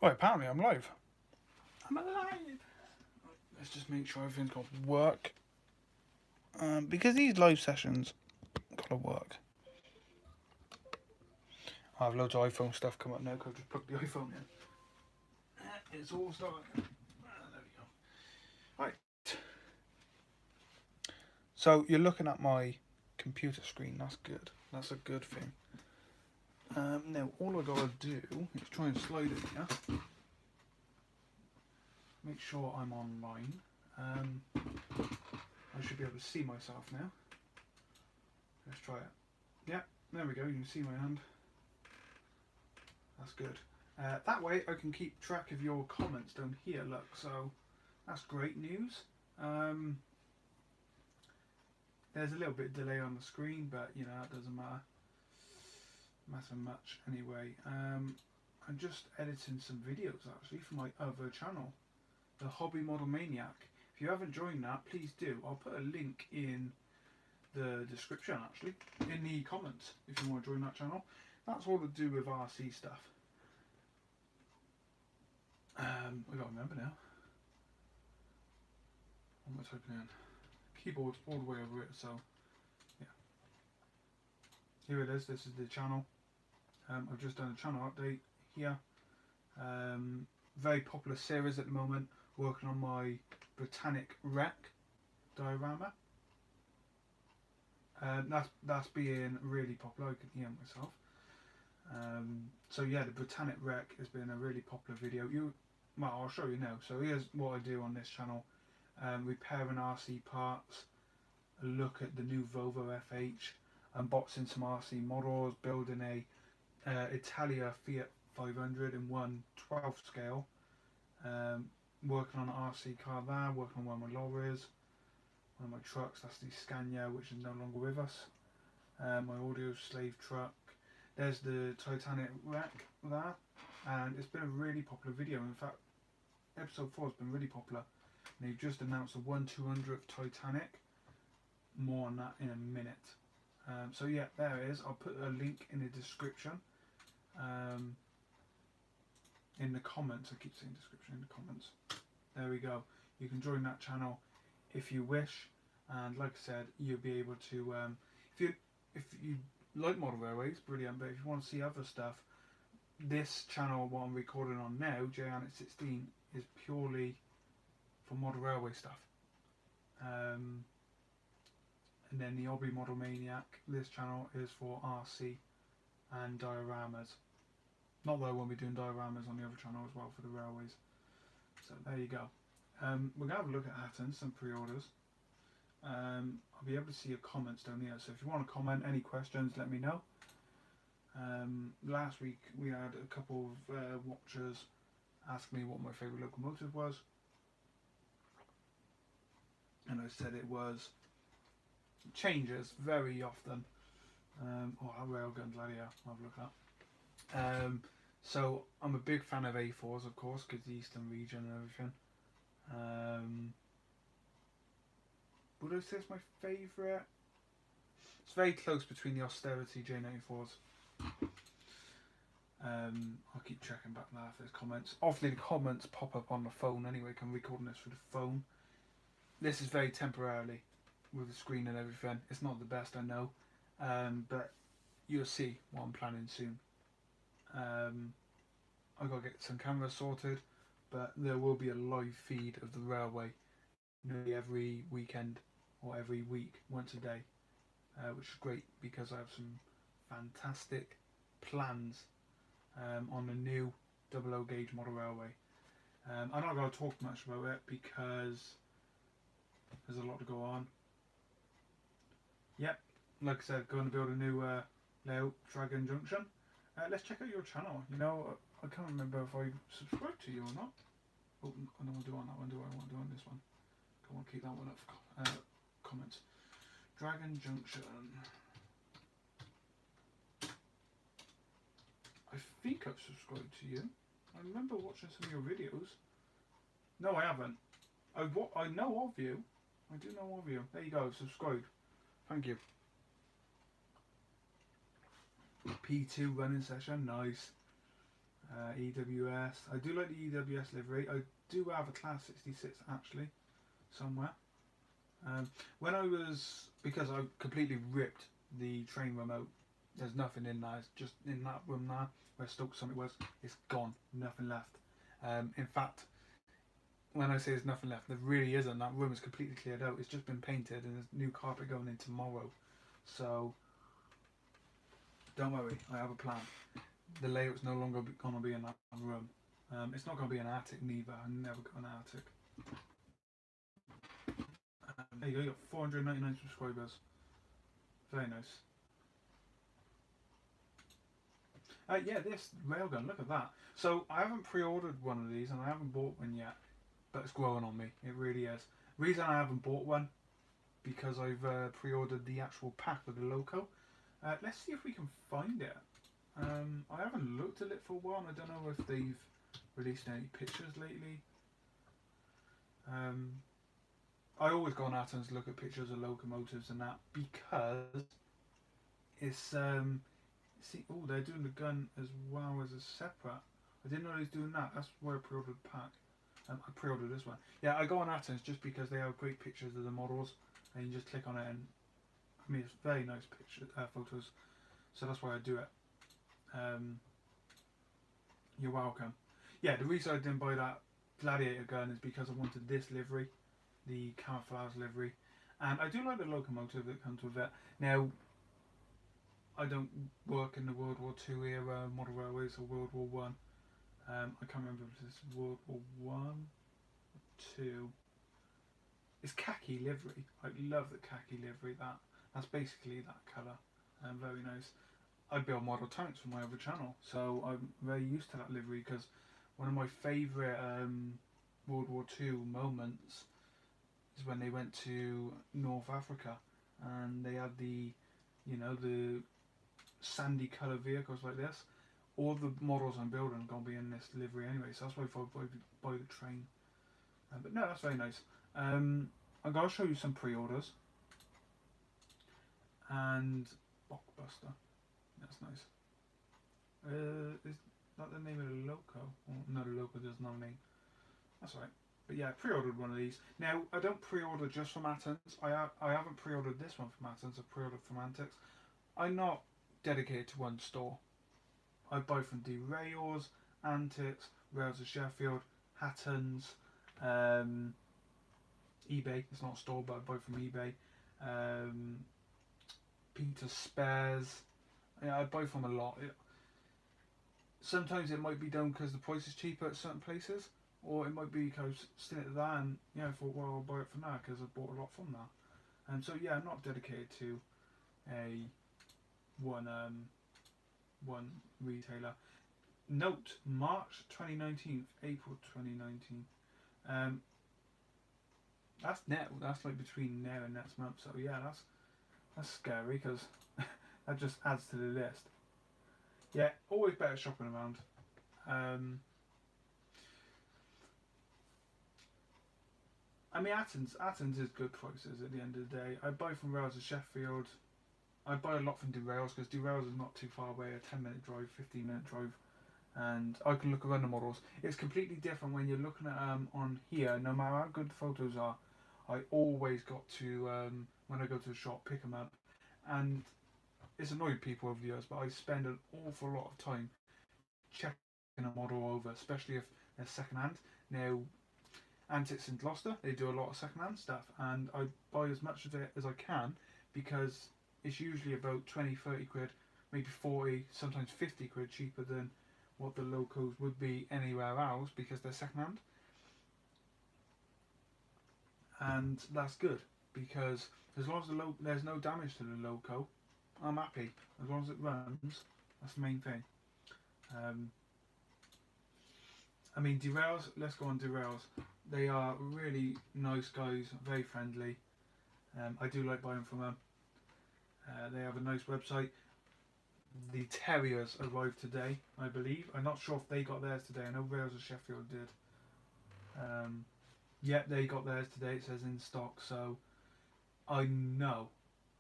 Right, apparently I'm live. I'm alive. Let's just make sure everything's got to work. Because these live sessions gotta work. I have loads of iPhone stuff come up now because I just plugged the iPhone in. It's all starting. There we go. Right. So you're looking at my computer screen. That's good. That's a good thing. Now all I gotta do is try and slide it here. Make sure I'm online. I should be able to see myself now. Let's try it. Yeah, there we go. You can see my hand. That's good. That way I can keep track of your comments down here, look, so that's great news. There's a little bit of delay on the screen, but you know, that doesn't matter much anyway. I'm just editing some videos actually for my other channel, the Hobby Model Maniac. If you haven't joined that, please do. I'll put a link in the description actually, in the comments, if you want to join that channel. That's all to do with RC stuff. I gotta remember now. What am I typing in? Keyboard all the way over it, so yeah. Here it is, this is the channel. I've just done a channel update here. Very popular series at the moment, working on my Britannic Wreck diorama. That's being really popular, I can hear myself. So yeah, the Britannic Wreck has been a really popular video. Well, I'll show you now. So here's what I do on this channel. Repairing RC parts, a look at the new Volvo FH, unboxing some RC models, building a Italia Fiat 500 in 1/12 scale, working on an RC car there, working on one of my lorries, one of my trucks, that's the Scania, which is no longer with us, my audio slave truck. There's the Titanic Wreck there, and it's been a really popular video. In fact, episode 4 has been really popular. They've just announced the 1/200th Titanic. More on that in a minute. So yeah, there it is. I'll put a link in the description. In the comments, I keep saying description, in the comments. There we go. You can join that channel if you wish, and like I said, you'll be able to. If you like model railways, brilliant. But if you want to see other stuff, this channel, what I'm recording on now, JAnet16, is purely for model railway stuff. And then the Hobby Model Maniac, this channel is for RC and dioramas. Not that I won't be doing dioramas on the other channel as well for the railways. So there you go. We're going to have a look at Hatton, some pre-orders. I'll be able to see your comments down here. So if you want to comment, any questions, let me know. Last week we had a couple of watchers ask me what my favourite locomotive was. And I said it was, changes very often. That railgun Gladiator, I'll have a look at that. So I'm a big fan of A4s, of course, because the Eastern region and everything. Would I say it's my favourite? It's very close between the Austerity J94s. I'll keep checking back now if there's comments. Obviously the comments pop up on the phone anyway, I'm recording this through the phone. This is very temporarily with the screen and everything. It's not the best, I know, but you'll see what I'm planning soon. I've got to get some cameras sorted, but there will be a live feed of the railway nearly every weekend or every week, once a day, which is great because I have some fantastic plans on the new 00 gauge model railway. I'm not going to talk much about it because there's a lot to go on. Yep, like I said, going to build a new layout, Dragon Junction. Let's check out your channel. You know, I can't remember if I subscribed to you or not. Oh, I don't want to do on that one, do I? I want to do on this one. Come on, keep that one up for comments. Dragon Junction. I think I've subscribed to you. I remember watching some of your videos. No, I haven't. I know of you. I do know of you. There you go, subscribe. Thank you. P2 running session, nice. EWS. I do like the EWS livery. I do have a Class 66 actually, somewhere. When I was, because I completely ripped the train remote, there's nothing in there, it's just in that room there where Stoke Summit was, it's gone, nothing left. In fact, when I say there's nothing left, there really isn't. That room is completely cleared out, it's just been painted and there's new carpet going in tomorrow. So, don't worry, I have a plan. The layout's no longer going to be in that room. It's not going to be an attic neither, I never got an attic. There you go, you got 499 subscribers. Very nice. Yeah, this railgun, look at that. So I haven't pre-ordered one of these and I haven't bought one yet, but it's growing on me, it really is. Reason I haven't bought one, because I've pre-ordered the actual pack with the logo. Let's see if we can find it. I haven't looked at it for a while, and I don't know if they've released any pictures lately. I always go on Athens to look at pictures of locomotives and that, because it's see, oh, they're doing the gun as well as a separate. I didn't know they was doing that. That's why I pre-ordered the pack. I pre-ordered this one. Yeah, I go on Athens just because they have great pictures of the models, and you just click on it, and I mean it's very nice pictures, photos. So that's why I do it. You're welcome. Yeah, the reason I didn't buy that Gladiator gun is because I wanted this livery, the camouflage livery, and I do like the locomotive that comes with it. Now, I don't work in the World War II era model railways or World War One. I can't remember if it's World War One or Two. It's khaki livery. I love the khaki livery. That's basically that colour. Very nice. I build model tanks for my other channel, so I'm very used to that livery, because one of my favourite World War II moments is when they went to North Africa and they had the, you know, the sandy coloured vehicles like this. All the models I'm building are going to be in this livery anyway, so that's why I thought I'd buy the train. But no, that's very nice. I'm going to show you some pre-orders. And Blockbuster. That's nice. Is that the name of the loco? Oh, no, the loco does not name. That's right. But yeah, I pre-ordered one of these. Now, I don't pre-order just from Athens. I haven't pre-ordered this one from Athens. I've pre-ordered from Antics. I'm not dedicated to one store. I buy from Derails, Antics, Rails of Sheffield, Hattons, eBay. It's not a store, but I buy from eBay. Peter Spares. Yeah, I buy from a lot. Sometimes it might be done because the price is cheaper at certain places, or it might be because still at that, and yeah, I thought, well, I'll buy it from that because I bought a lot from that. And so yeah, I'm not dedicated to a one retailer. Note March 2019, April 2019. That's net. That's like between now and next month. So yeah, that's scary, because that just adds to the list. Yeah, always better shopping around. I mean, Athens is good prices at the end of the day. I buy from Rails of Sheffield. I buy a lot from Derails, because Derails is not too far away, a 10-minute drive, 15-minute drive, and I can look around the models. It's completely different when you're looking at on here. No matter how good the photos are, I always got to, when I go to the shop, pick them up, and it's annoyed people over the years, but I spend an awful lot of time checking a model over, especially if they're second hand. Now, Antics in Gloucester, they do a lot of second hand stuff, and I buy as much of it as I can, because it's usually about 20-30 quid, maybe 40, sometimes 50 quid cheaper than what the locos would be anywhere else, because they're second hand. And that's good, because as long as there's no damage to the loco, I'm happy. As long as it runs, that's the main thing. I mean, Derails, let's go on Derails. They are really nice guys, very friendly. I do like buying from them. They have a nice website. The Terriers arrived today, I believe. I'm not sure if they got theirs today. I know Rails of Sheffield did. Yeah, they got theirs today. It says in stock. So I know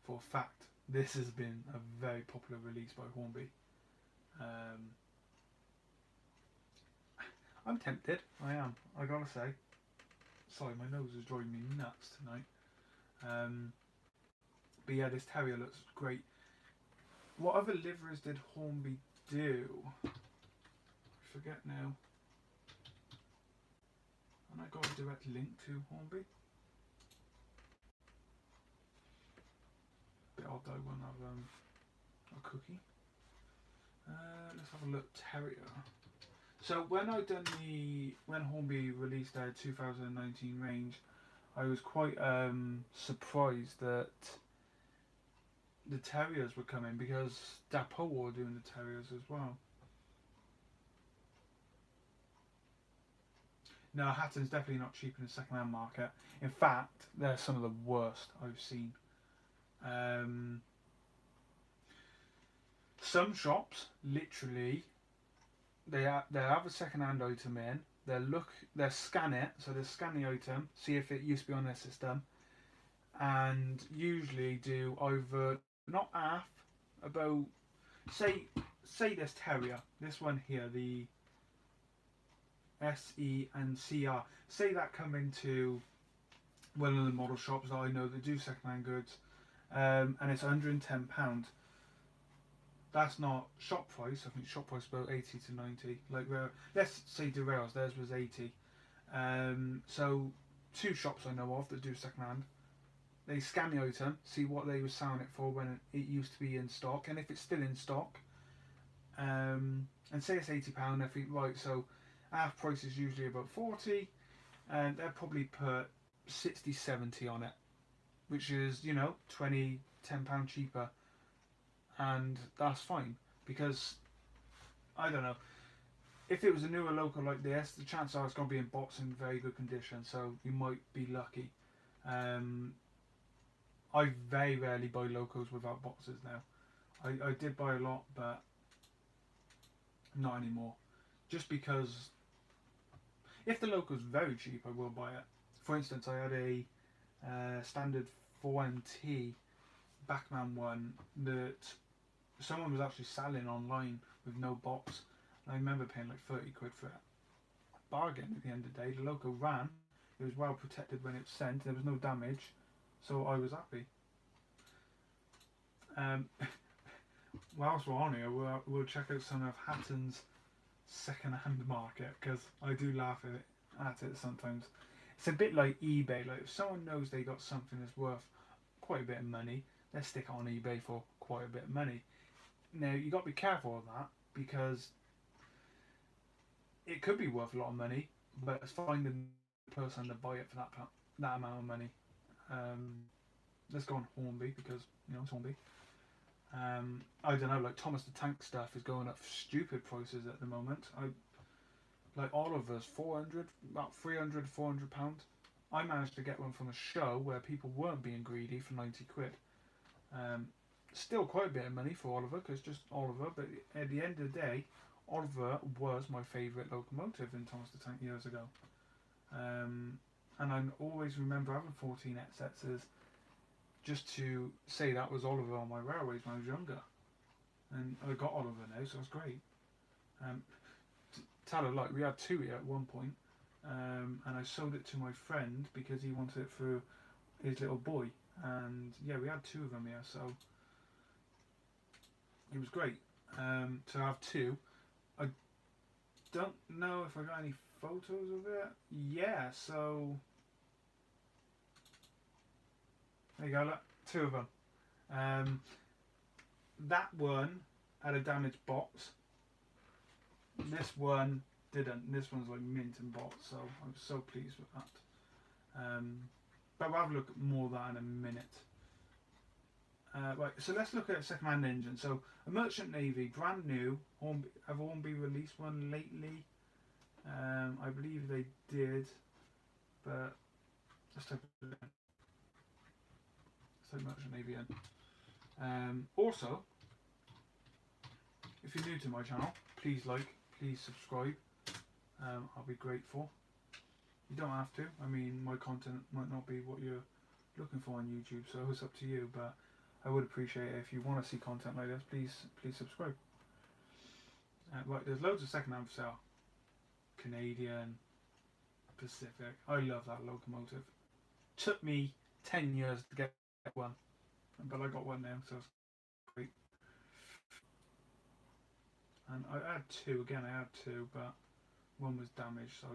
for a fact this has been a very popular release by Hornby. I'm tempted. I am. I gotta say. Sorry, my nose is driving me nuts tonight. Um, but yeah, this terrier looks great. What other liveries did Hornby do? I forget now. And I got a direct link to Hornby. Bit odd though, won't have a cookie. Let's have a look. Terrier. So when Hornby released their 2019 range, I was quite surprised that the terriers were coming, because Dapol were doing the terriers as well. No, Hatton's definitely not cheap in the second-hand market. In fact, they're some of the worst I've seen. Some shops, literally, they have a second-hand item in. They'll scan it, so they scan the item, see if it used to be on their system, and usually do either not half, about say this terrier, this one here, the SE and CR. Say that come into one of the model shops that I know that do second-hand goods, and it's £110. That's not shop price. I think shop price is about 80 to 90. Like, let's say Derail's, theirs was 80. So 2 shops I know of that do second-hand. They scan the item, see what they were selling it for when it used to be in stock, and if it's still in stock, and say it's £80, I think, right, so half price is usually about 40, and they'll probably put 60, 70 on it, which is, you know, 20, £10 cheaper, and that's fine, because, I don't know, if it was a newer local like this, the chances are it's going to be in box in very good condition, so you might be lucky. I very rarely buy locals without boxes now. I did buy a lot, but not anymore. Just because if the local's very cheap, I will buy it. For instance, I had a standard 4MT Backman one that someone was actually selling online with no box. And I remember paying like 30 quid for it. Bargain at the end of the day. The local ran. It was well protected when it was sent. There was no damage. So I was happy. Whilst we're on here, we'll check out some of Hatton's second-hand market, because I do laugh at it sometimes. It's a bit like eBay. Like, if someone knows they got something that's worth quite a bit of money, they stick it on eBay for quite a bit of money. Now, you got to be careful of that, because it could be worth a lot of money, but it's finding the person to buy it for that amount of money. Let's go on Hornby, because, you know, it's Hornby. I don't know, like Thomas the Tank stuff is going up for stupid prices at the moment. Like Oliver's 400, about 300, 400 pounds. I managed to get one from a show where people weren't being greedy for 90 quid. Still quite a bit of money for Oliver, because just Oliver, but at the end of the day, Oliver was my favourite locomotive in Thomas the Tank years ago. And I always remember having 14 XXs just to say that was Oliver on my railways when I was younger. And I got Oliver now, so it's great. Tell a lie, we had 2 here at one point, and I sold it to my friend because he wanted it for his little boy. And yeah, we had 2 of them here, so it was great to have 2. I don't know if I got any photos of it. Yeah, so there you go, look, 2 of them. That one had a damaged box. This one didn't. This one's like mint and box, so I'm so pleased with that. But we'll have a look at more of that in a minute. Right, so let's look at a second-hand engine. So a Merchant Navy, brand new. Have Hornby released one lately? I believe they did, but let's type it in. So Merchant Navy in. Also, if you're new to my channel, please like, please subscribe. I'll be grateful. You don't have to. I mean, my content might not be what you're looking for on YouTube, so it's up to you. But I would appreciate it if you want to see content like this. Please subscribe. Right, there's loads of second-hand for sale. Canadian Pacific. I love that locomotive. Took me 10 years to get one, but I got one now, so it's great. And I had two, again I had two, but one was damaged, so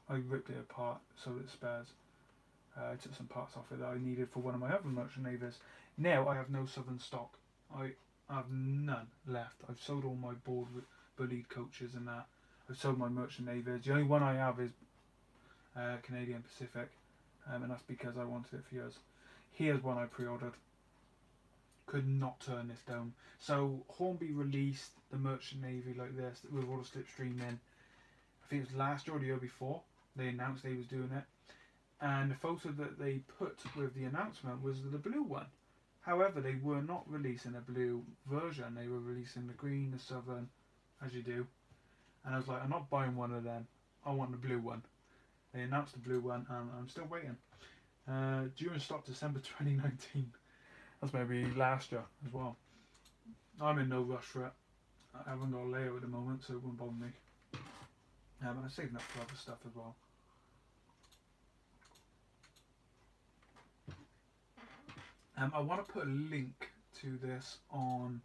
I ripped it apart so that it spares. I took some parts off it that I needed for one of my other merchant navies. Now I have no southern stock. I have none left. I've sold all my board bullied coaches and that. I've sold my merchant navies. The only one I have is Canadian Pacific, and that's because I wanted it for years. Here's one I pre-ordered. Could not turn this down. So Hornby released the merchant navy like this with all the slipstream in. I think it was last year or the year before. They announced they was doing it. And the photo that they put with the announcement was the blue one. However, they were not releasing a blue version. They were releasing the green, the southern, as you do. And I was like, I'm not buying one of them. I want the blue one. They announced the blue one, and I'm still waiting. Due in stock December 2019. That's maybe last year as well. I'm in no rush for it. I haven't got a layout at the moment, so it won't bother me. I'm saving up for other stuff as well. I want to put a link to this on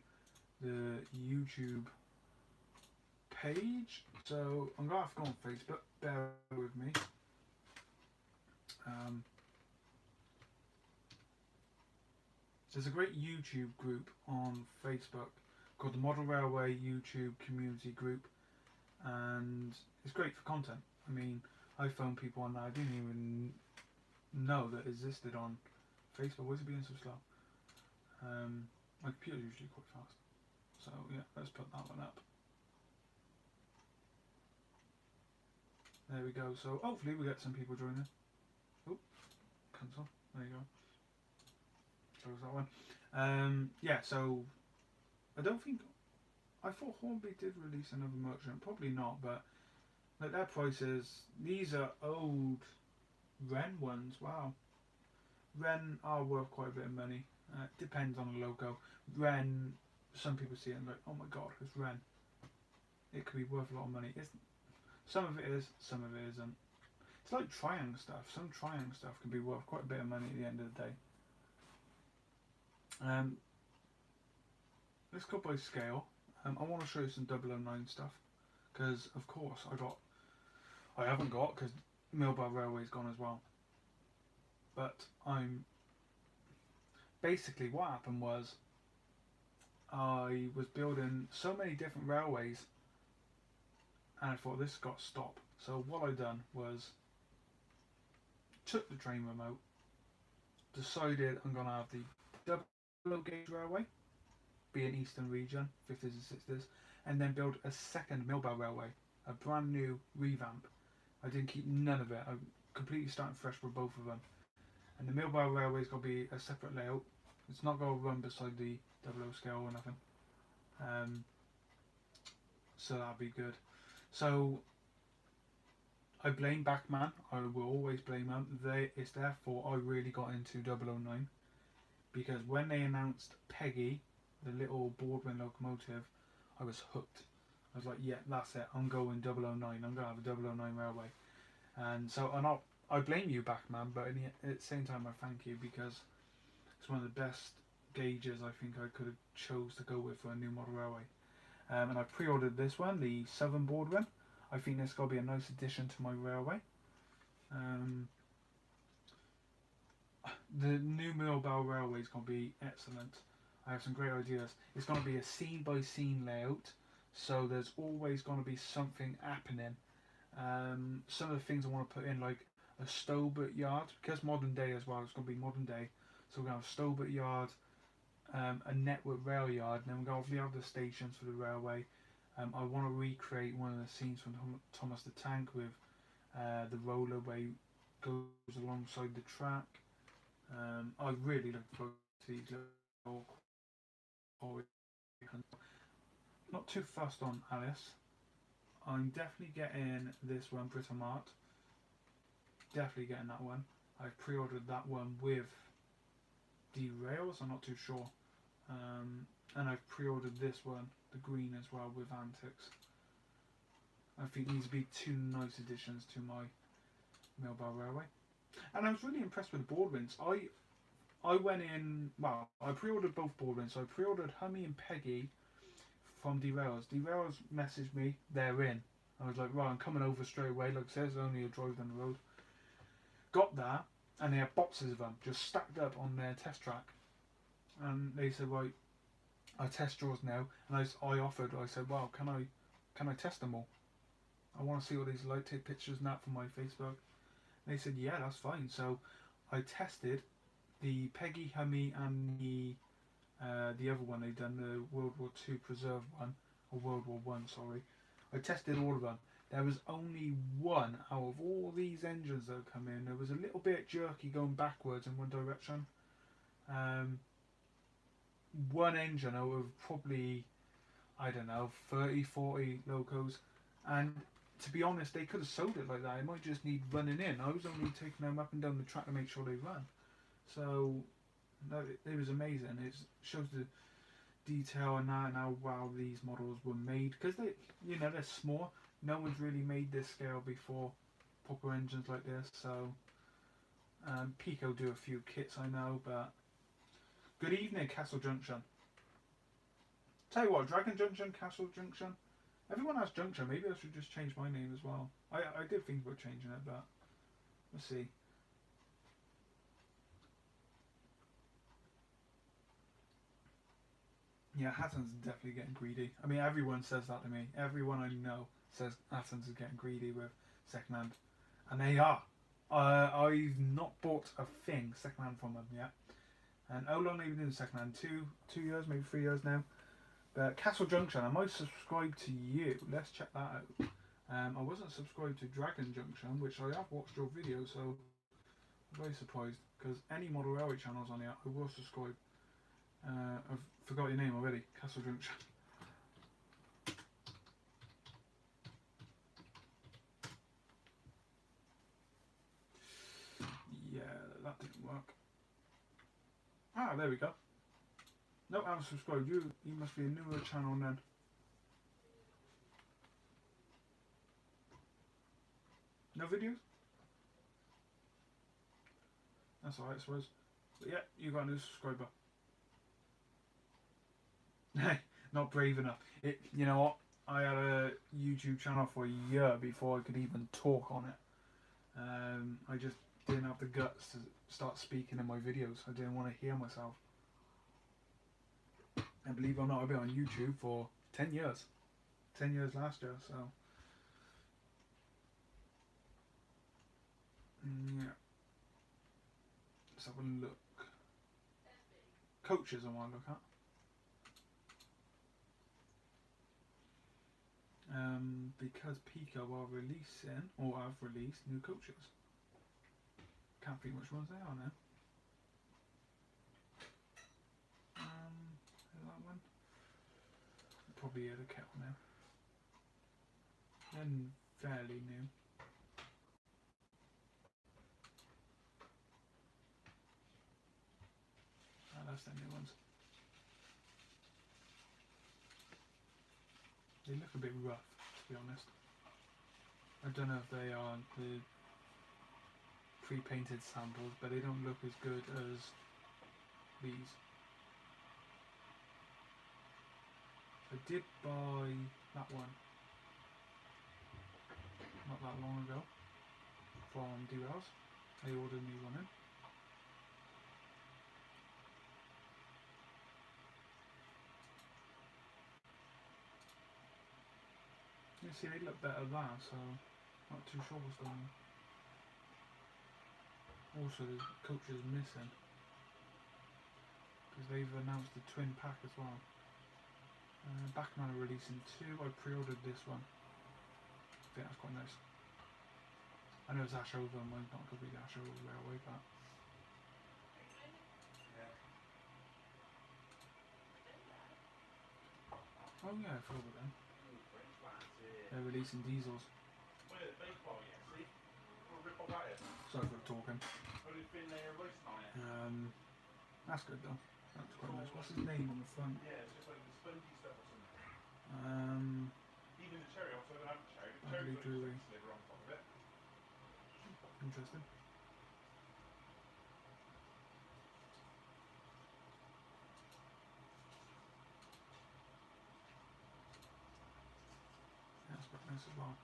the YouTube page, so I'm going to have to go on Facebook, bear with me. There's a great YouTube group on Facebook called the Model Railway YouTube Community Group, and it's great for content. I mean, I phone people on that I didn't even know that existed on Facebook. Why is it being so slow? My computer's usually quite fast. So yeah, let's put that one up. There we go. So hopefully we get some people joining. Oh, cancel. There you go. Close that one. Yeah, so I don't think, I thought Hornby did release another merchant. Probably not, but like their prices, these are old Ren ones. Wow. Ren are worth quite a bit of money. Depends on the logo. Ren, some people see it and like, oh my god, it's Ren. It could be worth a lot of money. Some of it is, some of it isn't. It's like Triumph stuff. Some Triumph stuff can be worth quite a bit of money at the end of the day. Let's go by scale. I want to show you some 009 stuff, because of course I haven't got, because Millbar Railway's gone as well. But basically what happened was I was building so many different railways and I thought this got to stop. So what I done was took the train remote, decided I'm going to have the double gauge railway, be an Eastern region, 50s and 60s, and then build a second Millbar Railway, a brand new revamp. I didn't keep none of it. I'm completely starting fresh with both of them. And the Millbar Railway's got to be a separate layout. It's not going to run beside the 00 scale or nothing. So that'll be good. So I blame Bachmann. I will always blame them. It's their fault I really got into 009, because when they announced Peggy, the little Boardman locomotive, I was hooked. I was like, yeah, that's it. I'm going 009. I'm going to have a 009 railway. And so I blame you, Bachmann, but at the same time I thank you, because it's one of the best gauges I think I could have chose to go with for a new model railway. And I pre-ordered this one, the Southern Boardman. I think this is going to be a nice addition to my railway. The new Millbar Railway is going to be excellent. I have some great ideas. It's going to be a scene by scene layout, so there's always going to be something happening. Some of the things I want to put in, like a Stobart yard, because modern day as well, it's going to be modern day. So we're going to have Stobart yard, a network rail yard, and then we're going to have the other stations for the railway. I want to recreate one of the scenes from Thomas the Tank with the roller where he goes alongside the track. I really look forward to these little. Not too fussed on Alice. I'm definitely getting this one, Britomart. Definitely getting that one. I've pre-ordered that one with Derails, I'm not too sure. And I've pre-ordered this one, the green as well, with Antics. I think these would be two nice additions to my Millbar Railway. And I was really impressed with the Boardwinds. I went in, well, I pre-ordered both Boardwinds. So I pre-ordered Hummy and Peggy from Derails. Derails messaged me, they're in. I was like, right, I'm coming over straight away. Like I said, it's only a drive down the road. Got that, and they had boxes of them just stacked up on their test track. And they said, right, I test yours now. And I offered, I said, well, can I test them all? I want to see what these like, take pictures and that for my Facebook. And they said, yeah, that's fine. So I tested the Peggy, Hummy, and the other one they'd done, the World War II Preserve one, or World War One, sorry. I tested all of them. There was only one out of all these engines that come in. There was a little bit jerky going backwards in one direction. One engine out of probably, I don't know, 30, 40 locos. And to be honest, they could have sold it like that. It might just need running in. I was only taking them up and down the track to make sure they run. So, no, it was amazing. It shows the detail and that, and how well these models were made. Because they're small. No one's really made this scale before, proper engines like this. So, Pico do a few kits, I know, but good evening, Castle Junction. Tell you what, Dragon Junction, Castle Junction. Everyone has Junction. Maybe I should just change my name as well. I did think about changing it, but let's see. Yeah, Hatton's definitely getting greedy. I mean, everyone says that to me. Everyone I know says Hatton's is getting greedy with secondhand, and they are. I've not bought a thing secondhand from them yet. And how long have you been doing secondhand? 2 years, maybe 3 years now. But Castle Junction, I might subscribe to you. Let's check that out. I wasn't subscribed to Dragon Junction, which I have watched your video, so I'm very surprised. Because any Model Railway channels on here, I will subscribe. I've forgot your name already. Castle Junction. Yeah, that didn't work. Ah, there we go. No, I haven't subscribed. You must be a newer channel then. No videos? That's alright, I suppose. But yeah, you got a new subscriber. Not brave enough. You know what? I had a YouTube channel for a year before I could even talk on it. I just didn't have the guts to start speaking in my videos. I didn't want to hear myself. And believe it or not, I've been on YouTube for 10 years. 10 years last year, so. Yeah. Let's have a look. Coaches I want to look at. Because Pico are releasing, or have released, new coaches. Can't think which ones they are now. Is that one? Probably the kettle now. Then fairly new. That's the new ones. They look a bit rough, to be honest. I don't know if they are the pre-painted samples, but they don't look as good as these. I did buy that one not that long ago from Derails. They ordered me one in. You see, they look better there, so not too sure what's going on. Also, the coach is missing because they've announced the twin pack as well. Backman are releasing 2. I pre-ordered this one. I think that's quite nice. I know it's Ashover, mine's not going to be the Ashover Railway, but oh yeah, I forgot about them. They're releasing diesels. Sorry for talking. That's good though. That's quite nice. What's his name on the front? pretty dreary. Interesting. Yeah, that's quite nice as well.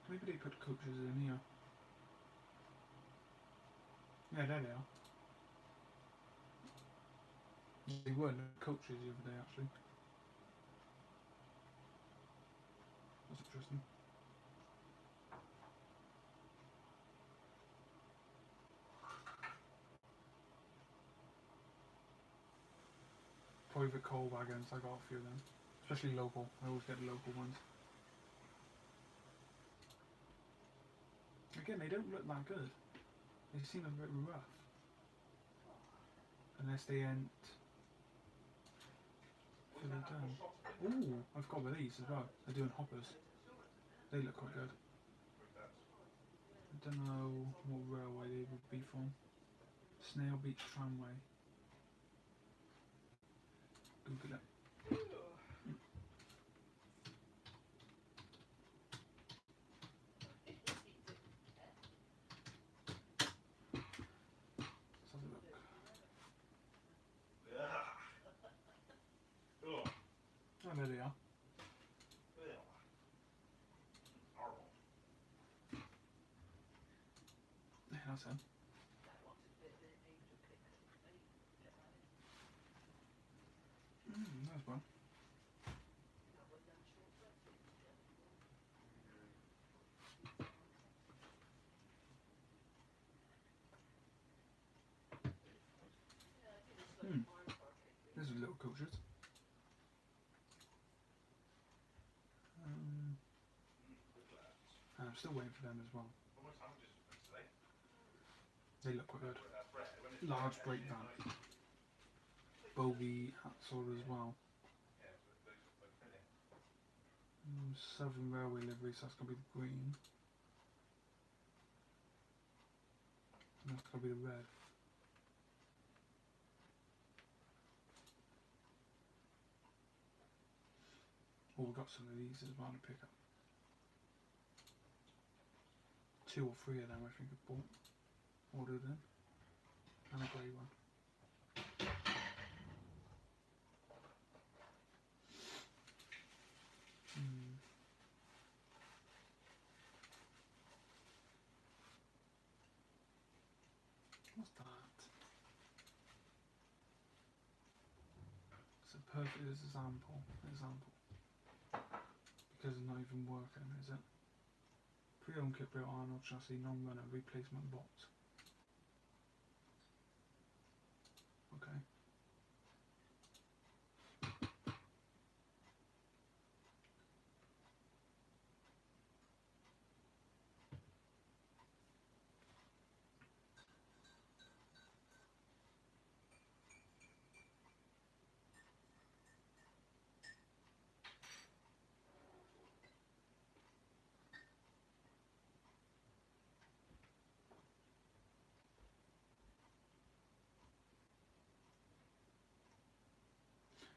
Maybe they put coaches in here. Yeah, there they are. They weren't coaches the other day, actually. That's interesting. Private coal wagons, I got a few of them. Especially local. I always get the local ones. Again, they don't look that good. They seem a bit rough. Unless they ain't fully done. Ooh, I've got with these as well. They're doing hoppers. They look quite good. I don't know what railway they would be from. Snail Beach Tramway. Google it. Let's have a look. Oh, there they are. Yeah, that's him. There's one. This is little coaches. I'm still waiting for them as well. They look quite good. Large brake van. Bogey sort as well. Southern Railway livery, so that's going to be the green. And that's going to be the red. Oh, we've got some of these as well to pick up. 2 or 3 of them I think I've bought. Ordered in. And a grey one. What's that? It's a perfect example. Because it's not even working, is it? Pre-owned kit built Arnold chassis, non-runner, replacement box. Okay.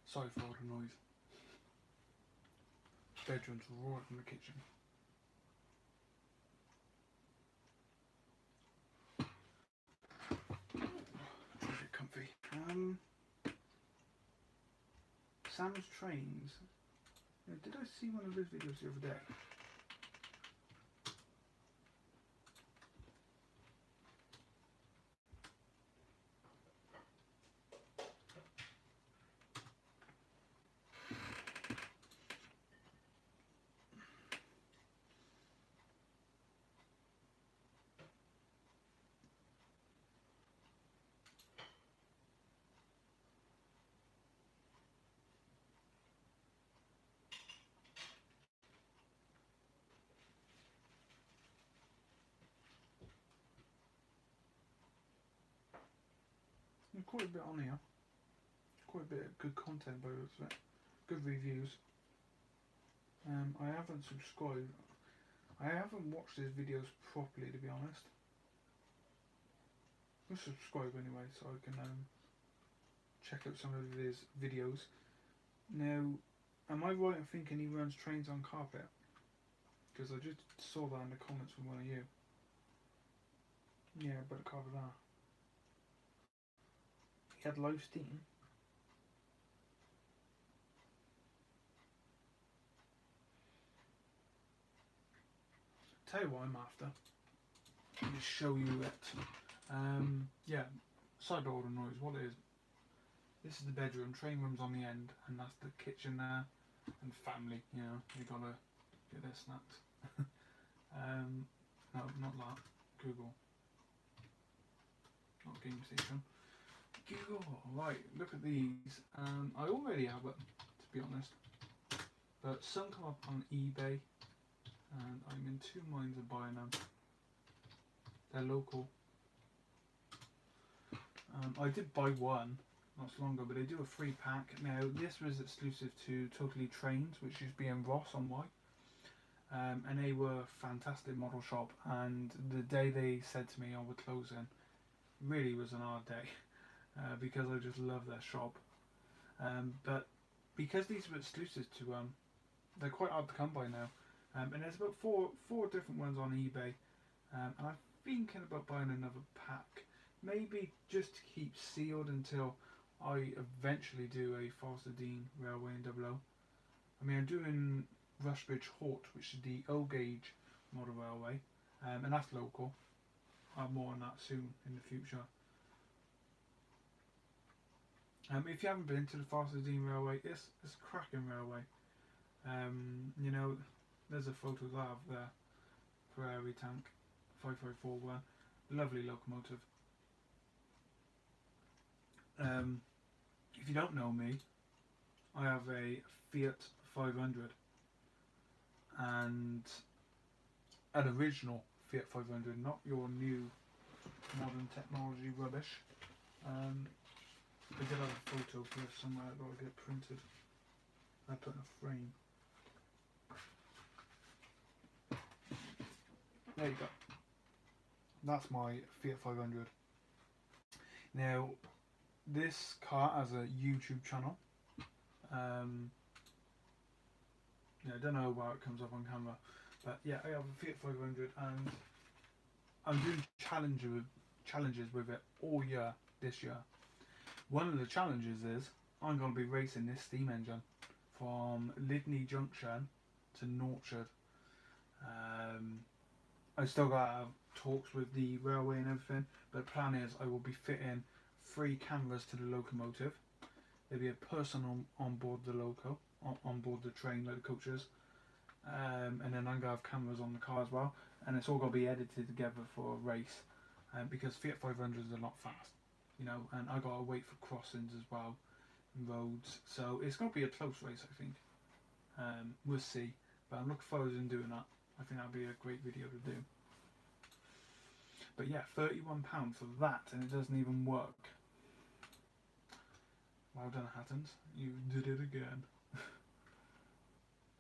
Sorry for all the noise. Bedroom's right from the kitchen. Try to get comfy. Sam's Trains. Yeah, did I see one of his videos the other day? Quite a bit on here. Quite a bit of good content by the looks of it. Good reviews. I haven't subscribed. I haven't watched his videos properly, to be honest. I'll subscribe anyway, so I can check out some of his videos. Now, am I right in thinking he runs trains on carpet? Because I just saw that in the comments from one of you. Yeah, better cover that. He had low steam. Tell you what I'm after. Let me show you it. Yeah, side order noise. What it is? This is the bedroom. Train room's on the end, and that's the kitchen there, and family. You know, you gotta get their snacks. No, not that. Google. Not Game Station. Google. Right, look at these. I already have it, to be honest. But some come up on eBay, and I'm in two minds of buying them. They're local. I did buy one not so long ago, but they do a free pack. Now, this was exclusive to Totally Trains, which used to be in Ross on White. And they were a fantastic model shop, and the day they said to me, "Oh, we're closing," really was an hard day, because I just love their shop. But because these were exclusive to they're quite hard to come by now. And there's about four different ones on eBay, and I'm thinking about buying another pack, maybe just to keep sealed until I eventually do a Forest of Dean Railway in 00. I mean, I'm doing Rushbridge Hort, which is the O gauge model railway, and that's local. I'll have more on that soon in the future. If you haven't been to the Forest of Dean Railway, it's a cracking railway. You know, there's a photo I have there. Prairie Tank 5541, lovely locomotive. If you don't know me, I have a Fiat 500 and an original Fiat 500, not your new modern technology rubbish. I did have a photo here somewhere that will get printed. I put in a frame. There you go. That's my Fiat 500. Now, this car has a YouTube channel. Yeah, I don't know why it comes up on camera, but yeah, I have a Fiat 500, and I'm doing challenges with it all year this year. One of the challenges is I'm going to be racing this steam engine from Lydney Junction to Norchard. I still got to have talks with the railway and everything, but the plan is I will be fitting 3 cameras to the locomotive. There'll be a person on board the loco, on board the train like the coaches, and then I'm going to have cameras on the car as well, and it's all going to be edited together for a race, because Fiat 500 is a lot fast, you know, and I got to wait for crossings as well, and roads, so it's going to be a close race, I think. We'll see, but I'm looking forward to doing that. I think that'll be a great video to do. But yeah, £31 for that, and it doesn't even work. Well done, Hattons. You did it again.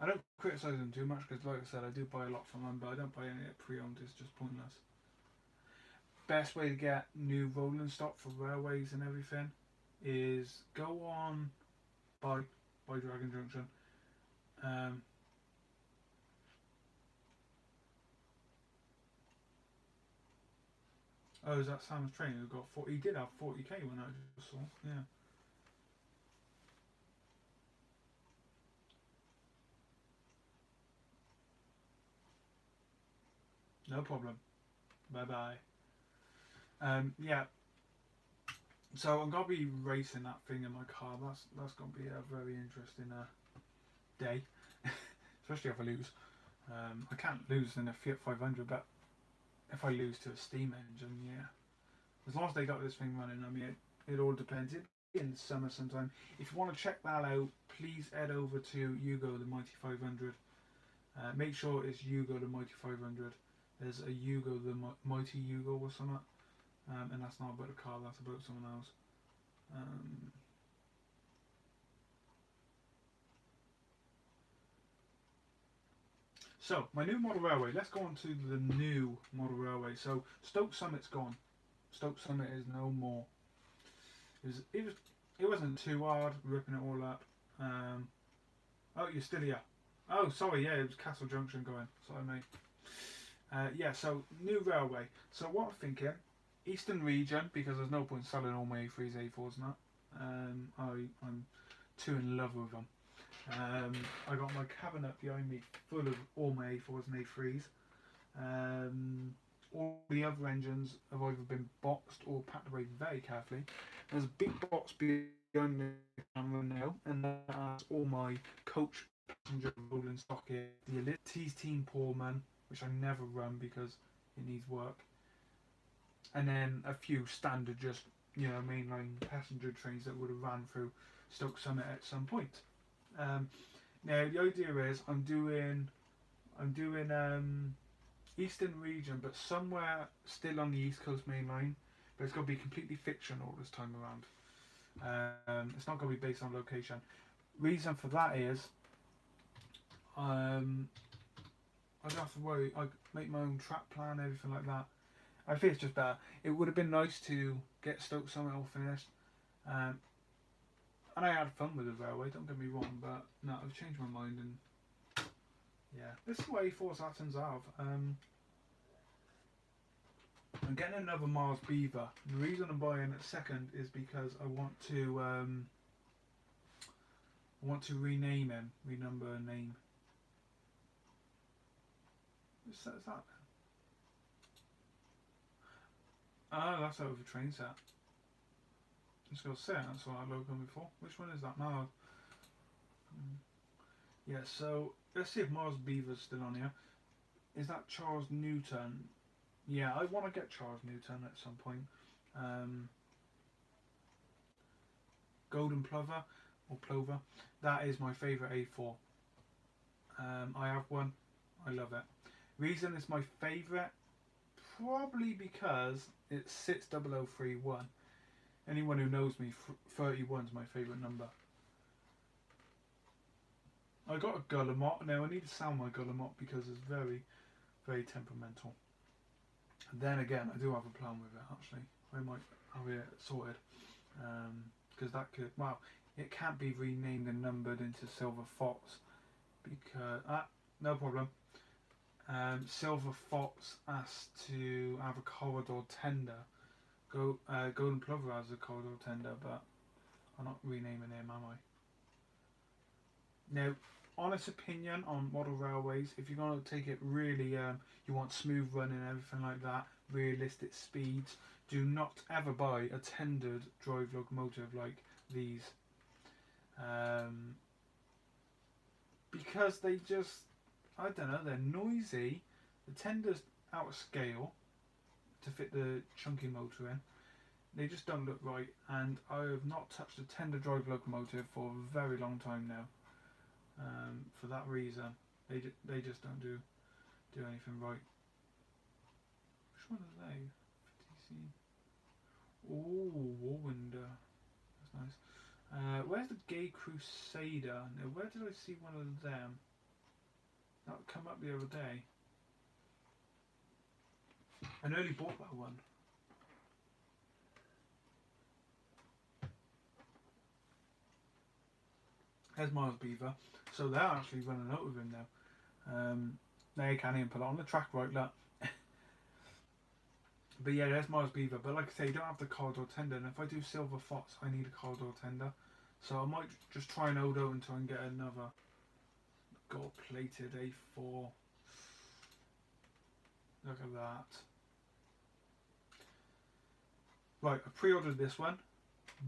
I don't criticise them too much because, like I said, I do buy a lot from them, but I don't buy any pre-owned. It's just pointless. Best way to get new rolling stock for railways and everything is go on by Dragon Junction. Oh, is that Sam's train who got 40? He did have 40k when I just saw. Yeah. No problem. Bye bye. Yeah. So I'm gonna be racing that thing in my car. That's gonna be a very interesting day, especially if I lose. I can't lose in a Fiat 500, but if I lose to a steam engine, yeah. As long as they got this thing running, I mean, it all depends. It'll be in the summer sometime. If you want to check that out, please head over to Yugo the Mighty 500. Make sure it's Yugo the Mighty 500. There's a Yugo the Mighty Yugo or something, and that's not about a car. That's about someone else. So, my new model railway. Let's go on to the new model railway. So, Stoke Summit's gone. Stoke Summit is no more. It wasn't too hard ripping it all up. Oh, you're still here. Oh, sorry. Yeah, it was Castle Junction going. Sorry, mate. Yeah. So, new railway. So, what I'm thinking, Eastern Region, because there's no point selling all my A3s, A4s, and that. I'm too in love with them. I got my cabinet behind me full of all my A4s and A3s. All the other engines have either been boxed or packed away very carefully. There's a big box behind the camera now, and that has all my coach passenger rolling stock here. The Elite T-Team Pullman, which I never run because it needs work. And then a few standard, just mainline passenger trains that would have ran through Stoke Summit at some point. Now the idea is I'm doing Eastern Region, but somewhere still on the East Coast main line, but it's got to be completely fictional this time around. It's not going to be based on location. Reason for that is I don't have to worry. I make my own track plan, everything like that. I think it's just better. It would have been nice to get Stoke Summit all finished. And I had fun with the railway, don't get me wrong, but no, I've changed my mind, and yeah. This is what A4 Saturns have. I'm getting another Mars Beaver. The reason I'm buying it second is because I want to rename him, renumber a name. What set is that? Oh, that's out of a train set. Let's go set. That's what I logo before. Which one is that? Mars. Yeah, so let's see if Mars Beaver's still on here. Is that Charles Newton? Yeah, I want to get Charles Newton at some point. Golden Plover or Plover. That is my favourite A4. I have one. I love it. Reason it's my favourite, probably because it's 60031. Anyone who knows me, 31 is my favourite number. I got a Guillemot. Now I need to sound my Guillemot because it's very, very temperamental. And then again, I do have a plan with it actually. I might have it sorted. Because that could, well, it can't be renamed and numbered into Silver Fox. Because, no problem. Silver Fox has to have a corridor tender. Golden Plover has a corridor tender, but I'm not renaming him, am I? Now, honest opinion on model railways, if you're going to take it really, you want smooth running and everything like that, realistic speeds, do not ever buy a tendered drive locomotive like these. Because they just, I don't know, they're noisy. The tender's out of scale to fit the chunky motor in. They just don't look right, and I have not touched a tender drive locomotive for a very long time now. For that reason, they just don't do anything right. Which one are they? TC. Oh, Warwinder. That's nice. Where's the Gay Crusader? Now, where did I see one of them? That come up the other day. I nearly bought that one. There's Mars Beaver. So they're actually running out of him now. There you can't even put it on the track right, look. But yeah, there's Mars Beaver. But like I say, you don't have the corridor tender. And if I do Silver Fox, I need a corridor tender. So I might just try and hold out until I can get another gold plated A4. Look at that. Right, I pre-ordered this one.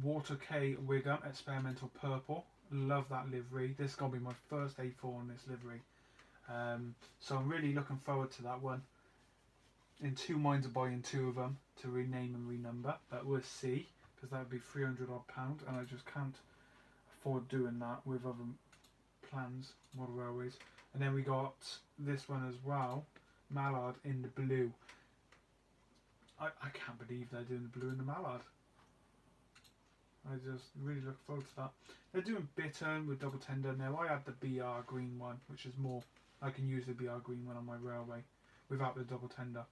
Water K Wiggum Experimental Purple. Love that livery. This is going to be my first A4 on this livery. So I'm really looking forward to that one. In two minds of buying two of them to rename and renumber. But we'll see. Because that would be £300 odd. And I just can't afford doing that with other plans, model railways. And then we got this one as well. Mallard in the blue. I can't believe they're doing the blue in the Mallard. I just really look forward to that. They're doing Bittern with double tender now. I had the BR green one, which is more I can use the BR green one on my railway without the double tender.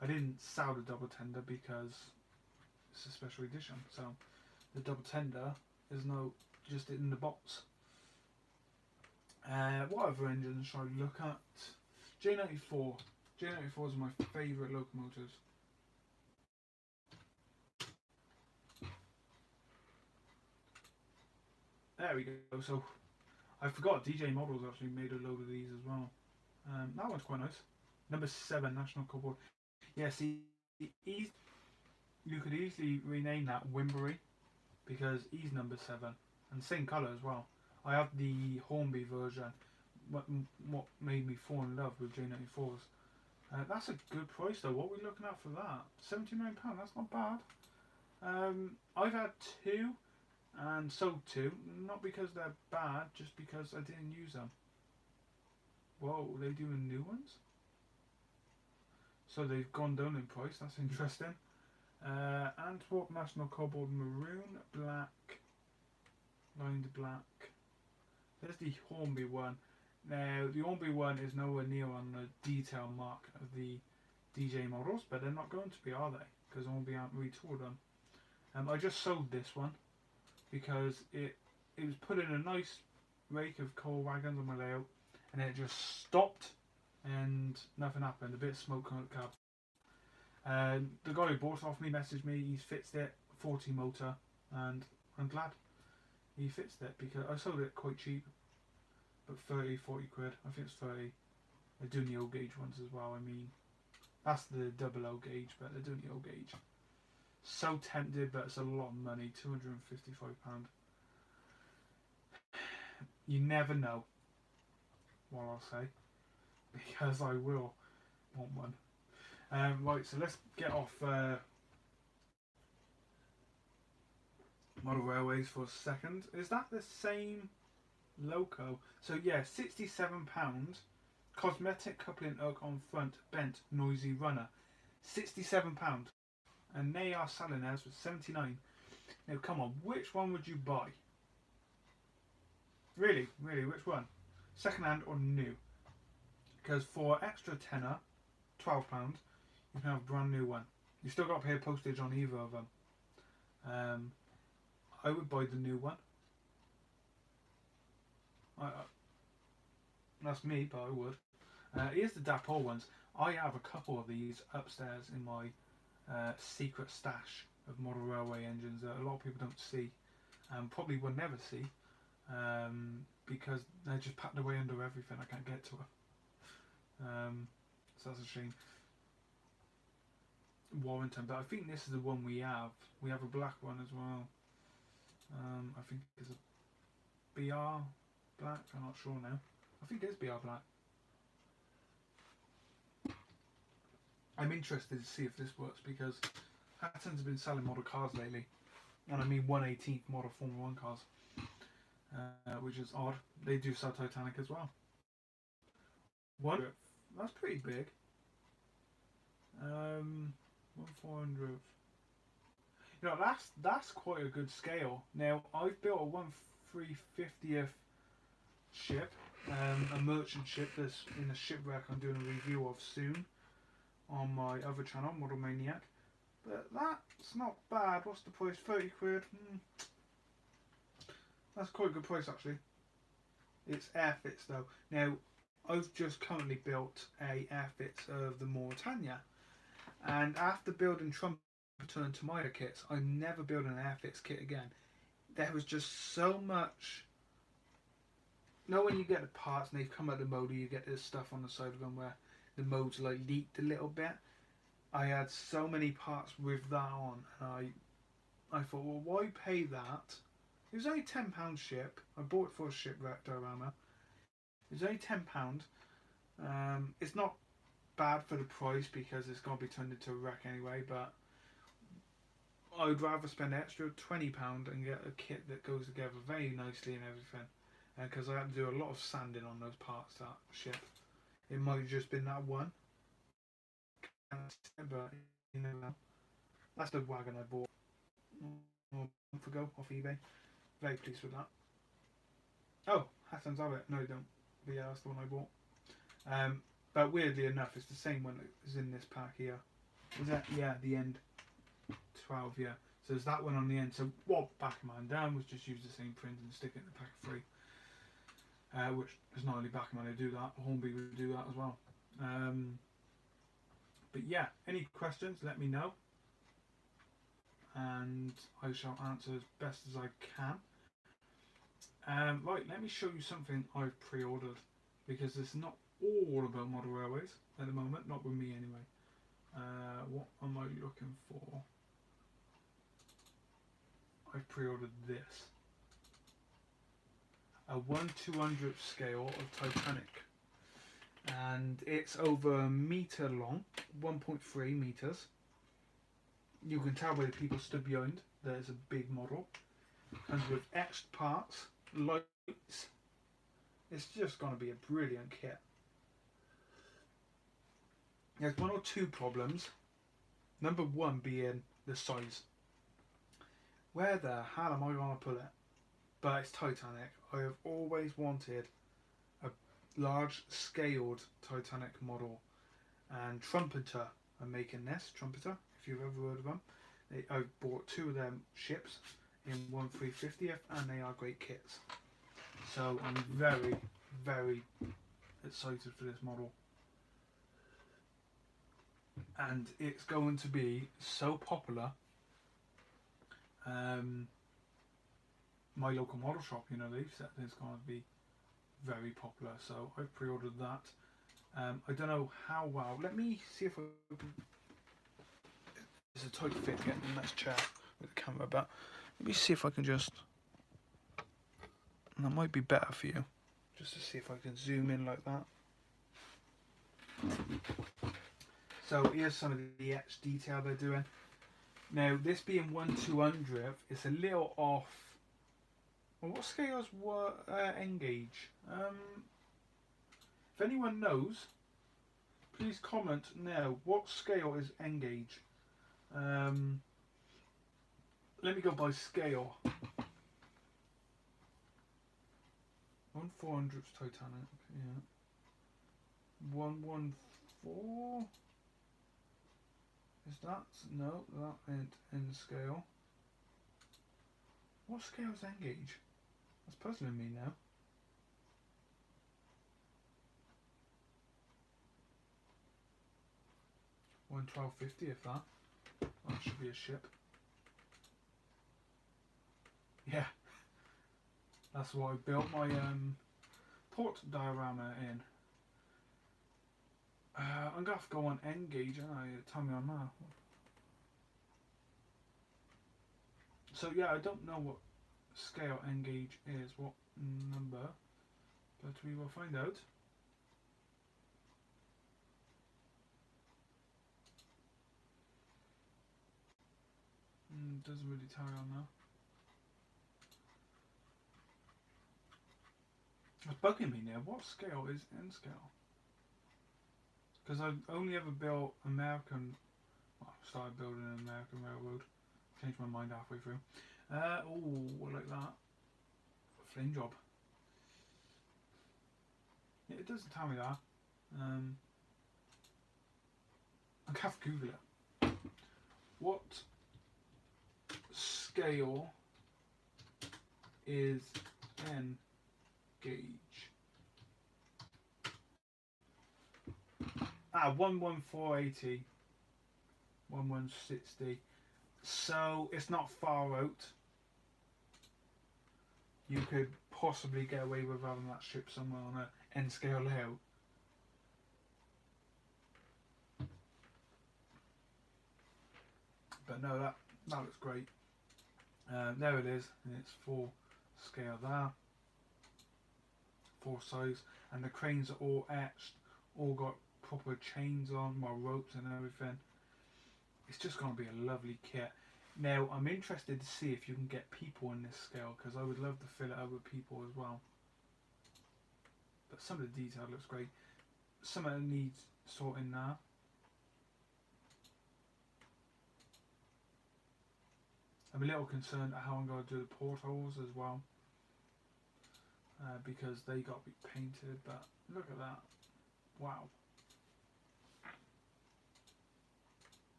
I didn't sell the double tender because it's a special edition, so the double tender is no just in the box. What other engines should I look at? J94. J94s are my favourite locomotives. There we go. So I forgot DJ Models actually made a load of these as well. That one's quite nice. Number 7 National Cobalt. Yeah, see, you could easily rename that Wimbury because he's number 7 and same colour as well. I have the Hornby version. What made me fall in love with J94s. That's a good price though. What are we looking at for that? £79. That's not bad. I've had 2 and sold 2, not because they're bad, just because I didn't use them. Whoa, are they doing new ones? So they've gone down in price. That's interesting. Antwerp National Cobalt Maroon, black, lined black. There's the Hornby one. Now the Hornby one is nowhere near on the detail mark of the DJ Models, but they're not going to be, are they? Because Hornby aren't retoured them. I just sold this one because it was put in a nice rake of coal wagons on my layout, and it just stopped and nothing happened. A bit of smoke on the cab. The guy who bought it off me messaged me. He's fixed it, 40 motor, and I'm glad he fixed it because I sold it quite cheap, but 30, 40 quid. I think it's 30. They're doing the old gauge ones as well. I mean, that's the double O gauge, but they're doing the old gauge. So tempted, but it's a lot of money. £255. You never know what I'll say, because I will want one. Right, so let's get off Model Railways for a second. Is that the same loco? So yeah, £67. Cosmetic coupling hook on front, bent, noisy runner. £67. And they are selling theirs for 79. Now come on, which one would you buy? Really, which one? Second hand or new? Because for extra tenner, £12, you can have a brand new one. You still got to pay postage on either of them. I would buy the new one. That's me, but I would. Here's the Dapol ones. I have a couple of these upstairs in my secret stash of model railway engines that a lot of people don't see, and probably will never see, because they're just packed away under everything. I can't get to them. So that's a shame. Warrington, but I think this is the one we have. We have a black one as well. I think it's a BR black. I'm not sure now. I think it is BR black. I'm interested to see if this works because Hatton's been selling model cars lately, and I mean 1/18 model Formula 1 cars, which is odd. They do sell Titanic as well. That's pretty big. 1/400. You know, that's quite a good scale. Now I've built a 1/350th ship, a merchant ship that's in a shipwreck. I'm doing a review of soon on my other channel, Model Maniac. But that's not bad. What's the price? 30 quid. That's quite a good price actually. It's Airfits though. Now I've just currently built a Airfits of the Mauretania, and after building Trumpeter and Tamiya kits, I'm never building an Airfits kit again. There was just so much. You know when you get the parts and they've come out of the motor, you get this stuff on the side of them where the modes like leaked a little bit. I had so many parts with that on, and I thought, well, why pay that? It was only £10 ship. I bought it for a shipwreck diorama. It was only £10. It's not bad for the price because it's going to be turned into a wreck anyway, but I would rather spend an extra £20 and get a kit that goes together very nicely and everything. Because I had to do a lot of sanding on those parts, that ship. It might have just been that one. But you know, that's the wagon I bought a month ago off eBay. Very pleased with that. Oh, Hatton's have it. No, you don't. But yeah, that's the one I bought. But weirdly enough, it's the same one as in this pack here. Is that, yeah, the end 12, yeah. So there's that one on the end. So what Bakuman done was just use the same print and stick it in the pack of 3. Which is not only Bakuman who do that, Hornby would do that as well. But yeah, any questions, let me know. And I shall answer as best as I can. Right, let me show you something I've pre-ordered, because it's not all about model railways at the moment, not with me anyway. What am I looking for? I've pre-ordered this. A 1/200th scale of Titanic. And it's over a metre long, 1.3 metres. You can tell by the people stood behind, there's a big model. Comes with etched parts, lights. It's just going to be a brilliant kit. There's one or two problems. Number one being the size. Where the hell am I going to put it? But it's Titanic. I have always wanted a large scaled Titanic model. And Trumpeter are making this. Trumpeter, if you've ever heard of them. I've bought 2 of them ships in 1/350th, and they are great kits. So I'm very, very excited for this model. And it's going to be so popular. My local model shop, you know, they've said it's going to be very popular. So I've pre-ordered that. I don't know how well. Let me see if I can. It's a tight fit getting in that chair with the camera, but let me see if I can just. That might be better for you, just to see if I can zoom in like that. So here's some of the etched detail they're doing. Now this being 1/200th, it's a little off. Well, what scales were N-gauge? If anyone knows, please comment now. What scale is N-gauge? Let me go by scale. 1/400th Titanic, yeah. 1/14. Is that? No, that ain't in scale. What scale is N-gauge? That's puzzling me now. $112.50 if that. That should be a ship. Yeah. That's what I built my port diorama in. I'm going to have to go on N-gauge, and tell me on that. So yeah, I don't know what scale N-gauge is, what number, but we will find out. Doesn't really tell you on that. It's bugging me now. What scale is N scale? Because I've only ever built American. Well, I started building an American railroad. Changed my mind halfway through. Oh, like that. Flame job. Yeah, it doesn't tell me that. I'm gonna have to Google it. What scale is N gauge? 11480. 1160. So it's not far out. You could possibly get away with having that ship somewhere on a N scale layout. But no, that looks great. There it is, and it's 4 scale there. 4 size, and the cranes are all etched, all got proper chains on, well, ropes and everything. It's just going to be a lovely kit. Now I'm interested to see if you can get people in this scale, because I would love to fill it up with people as well. But some of the detail looks great. Some of it needs sorting now. I'm a little concerned at how I'm going to do the portholes as well, because they got to be painted, but look at that. Wow.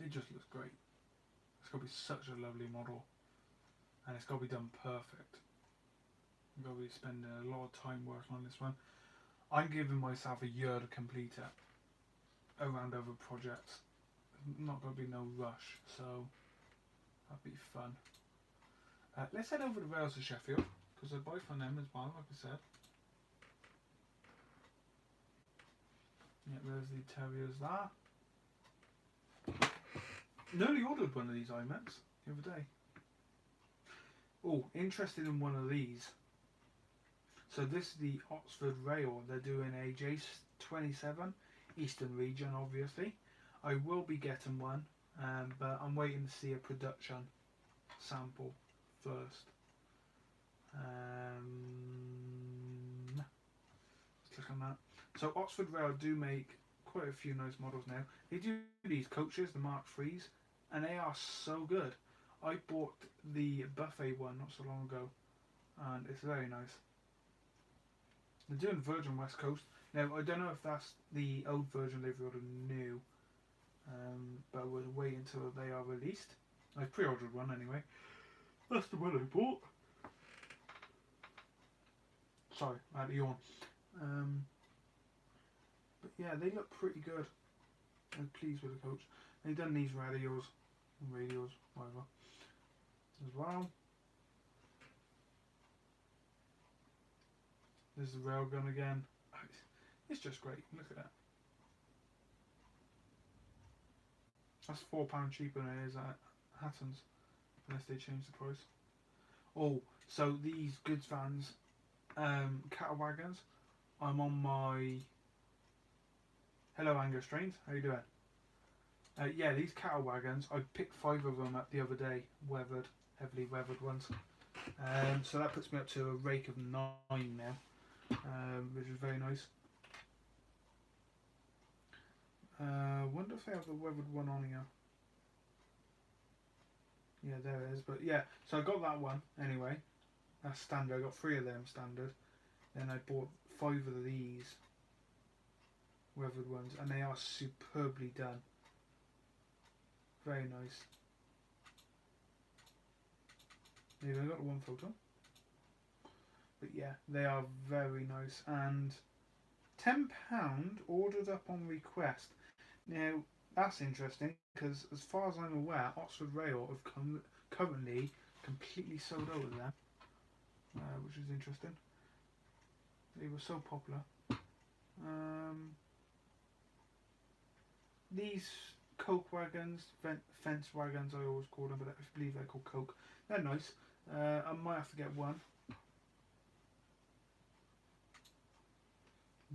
It just looks great. It's got to be such a lovely model, and it's got to be done perfect. I've got to be spending a lot of time working on this one. I'm giving myself a year to complete it around other projects. Not going to be no rush, so that'd be fun. Let's head over to Rails of Sheffield, because I buy from them as well, like I said. Yeah, there's the Terriers there. Nearly ordered one of these iMacs the other day. Oh, interested in one of these. So this is the Oxford Rail. They're doing a J27 Eastern region, obviously. I will be getting one, but I'm waiting to see a production sample first. Click on that. So Oxford Rail do make quite a few nice models now. They do these coaches, the Mark IIIs, and they are so good. I bought the Buffet one not so long ago, and it's very nice. They're doing Virgin West Coast. Now, I don't know if that's the old version they've ordered new, but we'll wait until they are released. I pre-ordered one anyway. That's the one I bought. Sorry, I had to yawn. But yeah, they look pretty good. I'm pleased with the coach. They've done these radios, whatever, as well. There's the railgun again. It's just great. Look at that. That's £4 cheaper than it is at Hatton's, unless they change the price. Oh, so these goods vans, cattle wagons. I'm on my. Hello, Angus Strains. How you doing? Yeah, these cattle wagons. I picked 5 of them up the other day, weathered, heavily weathered ones. So that puts me up to a rake of 9 now, which is very nice. Wonder if they have the weathered one on here. Yeah, there it is. But yeah, so I got that one anyway. That's standard. I got 3 of them standard. Then I bought 5 of these weathered ones, and they are superbly done. Very nice. Maybe I got one photo. But yeah, they are very nice. And £10 ordered up on request. Now, that's interesting, because as far as I'm aware, Oxford Rail have currently completely sold out of them, which is interesting. They were so popular. These Coke wagons, fence wagons I always call them, but I believe they're called Coke. They're nice. I might have to get one.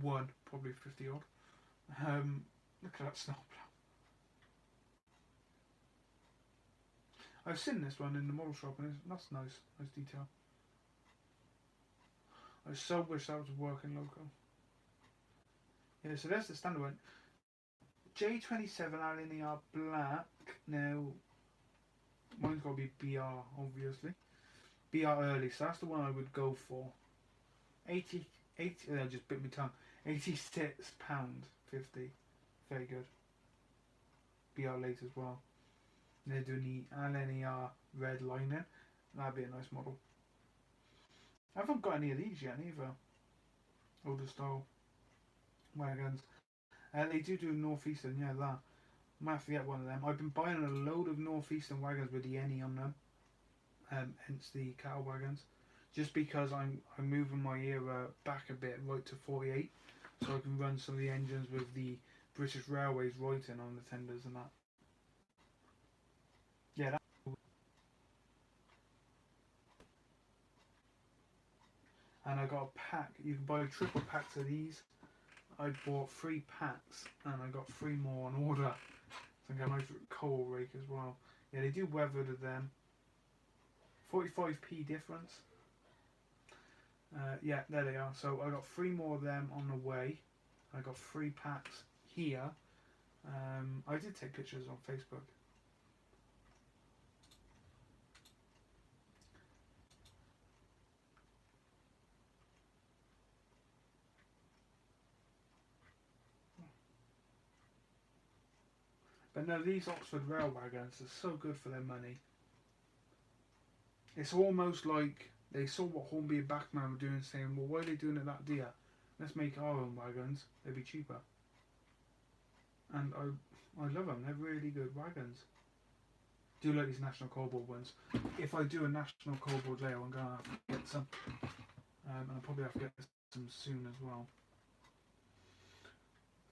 One, probably 50 odd. Look at that snowplow. I've seen this one in the model shop, and that's nice. Nice detail. I so wish that was a working loco. Yeah, so there's the standard one. J27 Alinea Black. Now, mine's got to be BR, obviously. BR early, so that's the one I would go for. 80 I just bit my tongue. £86.50. Very good. BR late as well. They're doing the Alinea red lining. That'd be a nice model. I haven't got any of these yet either. Older style wagons. They do Northeastern, yeah, that. Might have to get one of them. I've been buying a load of Northeastern wagons with the NE on them. Hence the cattle wagons. Just because I'm moving my era back a bit, right to 48. So I can run some of the engines with the British Railways writing on the tenders and that. Yeah, that. And I got a pack. You can buy triple packs of these. I bought 3 packs and I got 3 more on order. So I got a nice coal rake as well. Yeah, they do weather to them. 45p difference. Yeah, there they are. So I got 3 more of them on the way. I got 3 packs here. I did take pictures on Facebook. But no, these Oxford rail wagons are so good for their money. It's almost like they saw what Hornby and Bachmann were doing, saying, well, why are they doing it that dear? Let's make our own wagons. They'd be cheaper. And I love them. They're really good wagons. Do like these National Coalboard ones. If I do a National Coalboard layout, I'm going to have to get some. And I'll probably have to get some soon as well.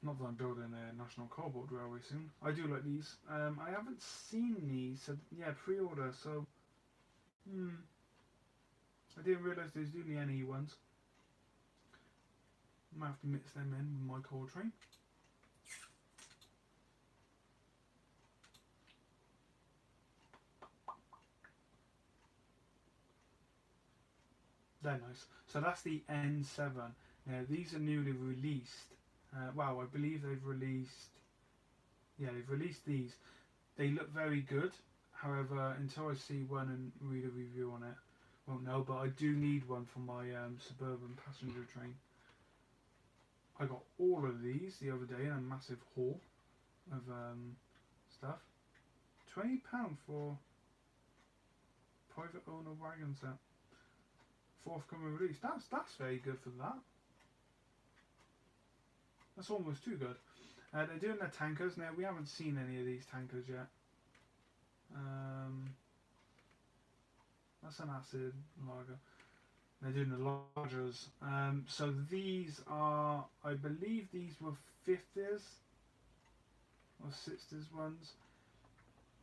Not that I'm building a National Coalboard Railway soon. I do like these. I haven't seen these, so yeah, pre-order. So, I didn't realise there's doing the NE ones. Might have to mix them in with my core train. They're nice. So that's the N7. Now these are newly released. Wow, I believe they've released. Yeah, they've released these. They look very good. However, until I see one and read a review on it, won't know. But I do need one for my suburban passenger train. I got all of these the other day in a massive haul of stuff. £20 for private owner wagon set. Forthcoming release. That's very good for that. That's almost too good. They're doing their tankers now. We haven't seen any of these tankers yet. That's an acid lager. They're doing the largers. So these are, I believe these were 50s or 60s ones.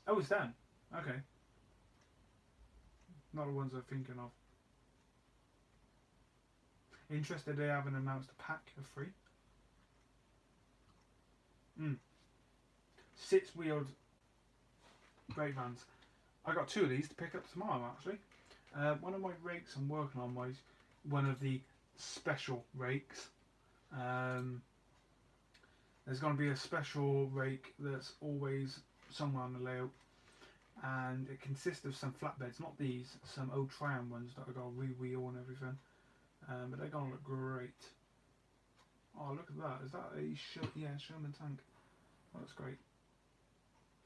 Oh, it's them. Okay. Not the ones I'm thinking of. Interested, they haven't announced a pack of 3. 6-wheeled brake vans. I got 2 of these to pick up tomorrow actually. One of my rakes I'm working on was one of the special rakes. There's going to be a special rake that's always somewhere on the layout, and it consists of some flatbeds, not these, some old Triumph ones that I got to re-wheel and everything. But they're going to look great. Oh, look at that. Is that a Sherman tank? Oh, that's great.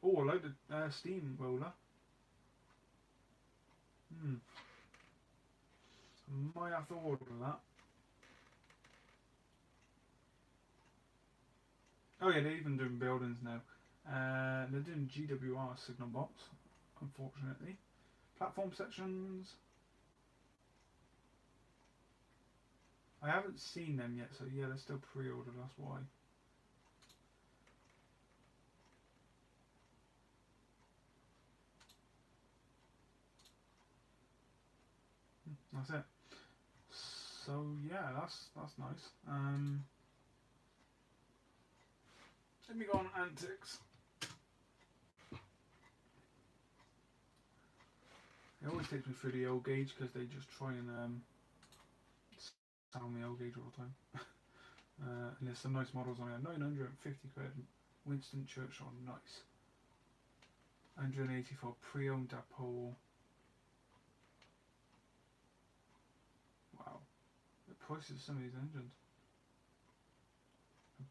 Oh, a load of steam roller. Might have to order that. Oh yeah, they're even doing buildings now. They're doing GWR signal box, unfortunately. Platform sections. I haven't seen them yet, so yeah, they're still pre-ordered, that's why. That's it. So yeah, that's nice. Let me go on antics. It always takes me through the old gauge because they just try and sound the old gauge all the time. And there's some nice models on here. 950 quid. Winston Churchill, nice. 184 pre-owned Dapol. Wow. The prices of some of these engines.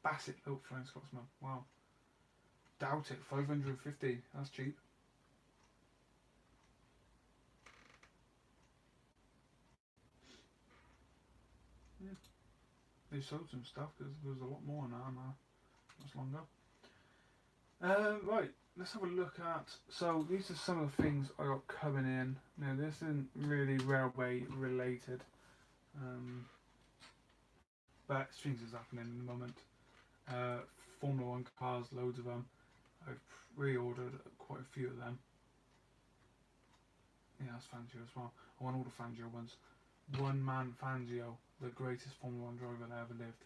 Bassett Lope Flying Scotsman. Wow. Doubt it. 550. That's cheap. Yeah. They sold some stuff because there was a lot more now. Much longer. Right. Let's have a look at. So these are some of the things I got coming in. Now this isn't really railway related. But things is happening in the moment. Formula One cars, loads of them. I've pre-ordered quite a few of them. Yeah, that's Fangio as well. I want all the Fangio ones. One man Fangio, the greatest Formula One driver that ever lived.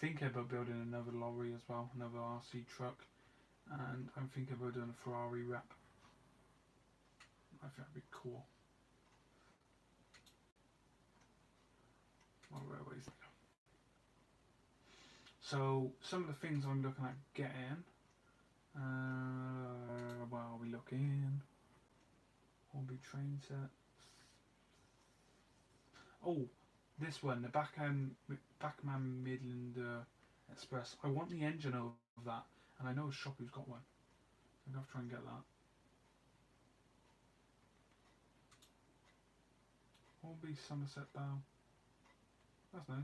Thinking about building another lorry as well, another RC truck, and I'm thinking about doing a Ferrari wrap. I think that'd be cool. What railways? So some of the things I'm looking at getting. What are we looking? Hornby train sets. Oh, This one, the Bachmann Midland Express. I want the engine of that, and I know a shop who's got one. I'm gonna have to try and get that. Hornby Somerset Bow. That's nice.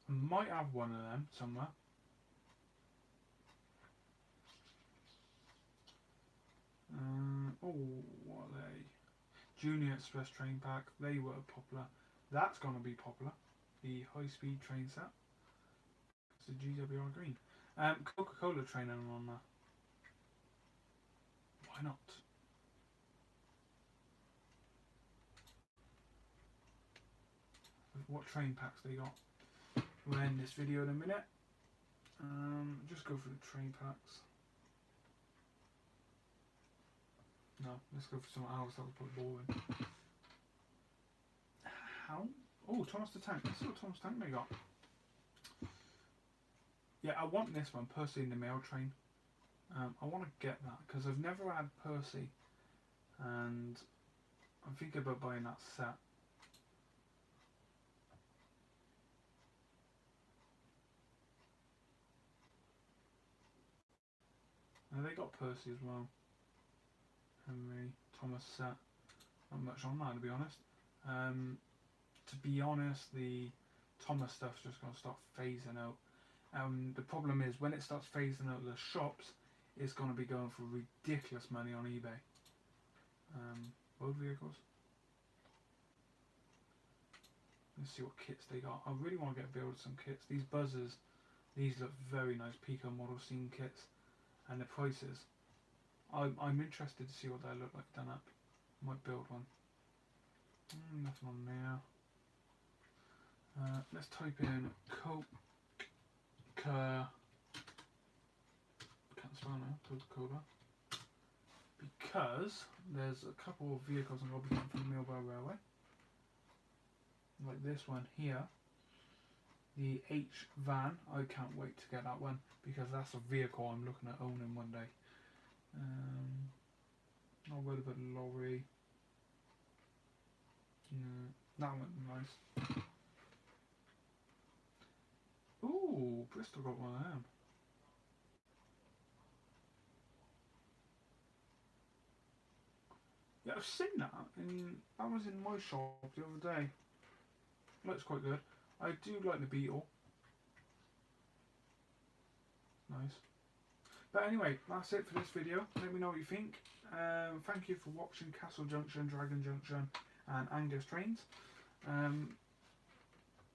I might have one of them somewhere. Oh, what are they? Junior Express train pack. They were popular. That's gonna be popular. The high-speed train set. It's the GWR green. Coca-Cola train on there. Why not? What train packs they got? We'll end this video in a minute. Just go for the train packs. No, let's go for something else. That was probably boring. How? Oh, Thomas the Tank. Let's see what Thomas the Tank they got. Yeah, I want this one, Percy in the Mail Train. I want to get that because I've never had Percy, and I'm thinking about buying that set. And they got Percy as well. Henry, Thomas set. Not much on that, to be honest. To be honest, the Thomas stuff's just going to start phasing out. The problem is when it starts phasing out the shops, it's going to be going for ridiculous money on eBay. Road vehicles. Let's see what kits they got. I really want to get build some kits. These buzzers, these look very nice. Pico model scene kits, and the prices. I'm interested to see what they look like done up. Might build one. Nothing on there. Let's type in Coke. Can't spell now. Coca-Cola. Because there's a couple of vehicles I'm going to be getting from the Millwall Railway. Like this one here. The H van. I can't wait to get that one because that's a vehicle I'm looking at owning one day. Not worried about the lorry. That one nice. Ooh, Bristol got one of them. Yeah, I've seen that. That was in my shop the other day. Looks quite good. I do like the Beetle. Nice. But anyway, that's it for this video. Let me know what you think. Thank you for watching Castle Junction, Dragon Junction and Angus Trains.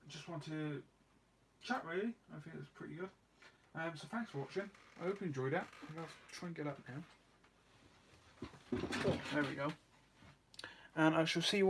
Just want to chat really. I think it's pretty good. So thanks for watching. I hope you enjoyed it. I'll try and get up now. Oh, there we go. And I shall see you all